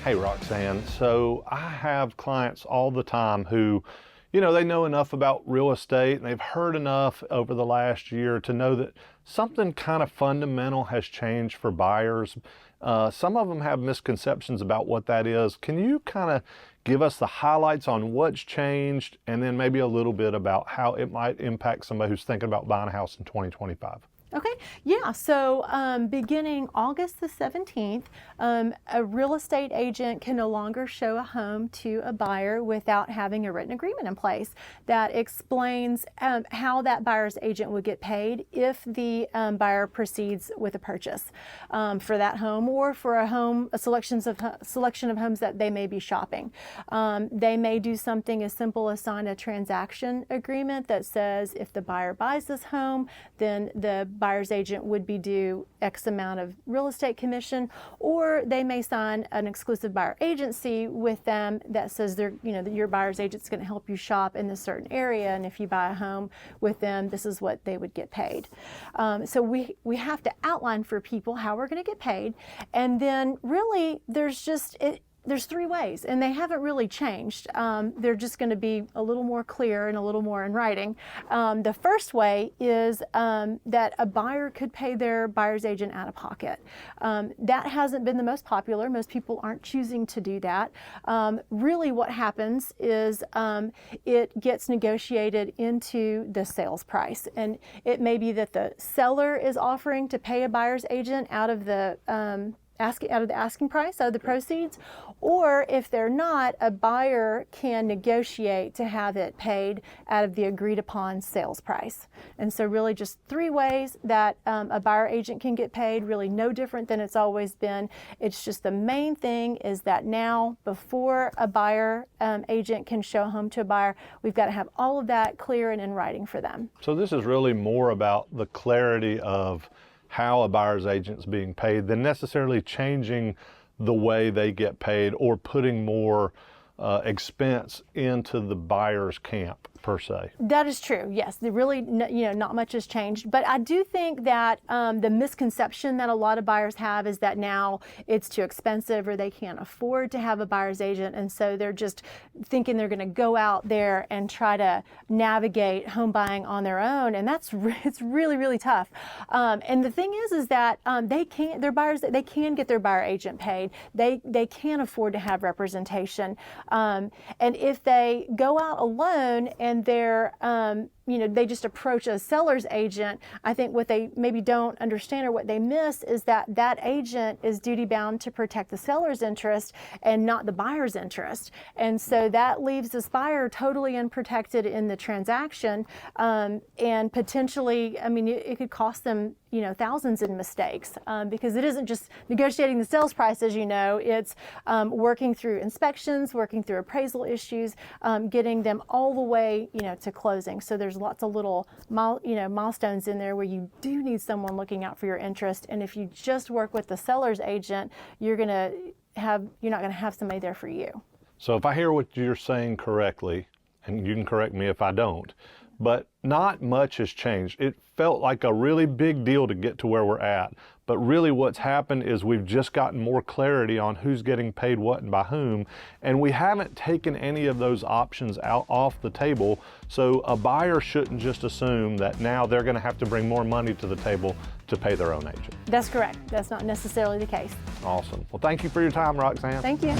Hey, Roxanne. So I have clients all the time who, they know enough about real estate and they've heard enough over the last year to know that something kind of fundamental has changed for buyers. Some of them have misconceptions about what that is. Can you kind of give us the highlights on what's changed and then maybe a little bit about how it might impact somebody who's thinking about buying a house in 2025? Okay, yeah, so beginning August the 17th, a real estate agent can no longer show a home to a buyer without having a written agreement in place that explains how that buyer's agent would get paid if the buyer proceeds with a purchase for that home or for a selection of homes that they may be shopping. They may do something as simple as sign a transaction agreement that says if the buyer buys this home, then the buyer's agent would be due X amount of real estate commission, or they may sign an exclusive buyer agency with them that says that your buyer's agent's going to help you shop in this certain area, and if you buy a home with them, this is what they would get paid. So we have to outline for people how we're going to get paid, and then really there's three ways, and they haven't really changed. They're just going to be a little more clear and a little more in writing. The first way is that a buyer could pay their buyer's agent out of pocket. That hasn't been the most popular. Most people aren't choosing to do that. Really what happens is it gets negotiated into the sales price, and it may be that the seller is offering to pay a buyer's agent out of the asking price, out of the proceeds, or if they're not, a buyer can negotiate to have it paid out of the agreed upon sales price. And so really just three ways that a buyer agent can get paid, really no different than it's always been. It's just the main thing is that now before a buyer agent can show a home to a buyer, we've got to have all of that clear and in writing for them. So this is really more about the clarity of how a buyer's agent's being paid than necessarily changing the way they get paid or putting more expense into the buyer's camp per se. That is true. Yes, not much has changed. But I do think that the misconception that a lot of buyers have is that now it's too expensive or they can't afford to have a buyer's agent, and so they're just thinking they're going to go out there and try to navigate home buying on their own, and it's really, really tough. And the thing is that they can get their buyer agent paid. They can't afford to have representation, and if they go out alone and they're they just approach a seller's agent, I think what they maybe don't understand or what they miss is that that agent is duty bound to protect the seller's interest and not the buyer's interest. And so that leaves this buyer totally unprotected in the transaction, and potentially, it could cost them thousands in mistakes, because it isn't just negotiating the sales price, as it's working through inspections, working through appraisal issues, getting them all the way to closing. So there's lots of little milestones in there where you do need someone looking out for your interest, and if you just work with the seller's agent, you're not going to have somebody there for you. So if I hear what you're saying correctly, and you can correct me if I don't, but not much has changed. It felt like a really big deal to get to where we're at, but really what's happened is we've just gotten more clarity on who's getting paid what and by whom, and we haven't taken any of those options off the table, so a buyer shouldn't just assume that now they're going to have to bring more money to the table to pay their own agent. That's correct. That's not necessarily the case. Awesome. Well, thank you for your time, Roxanne. Thank you.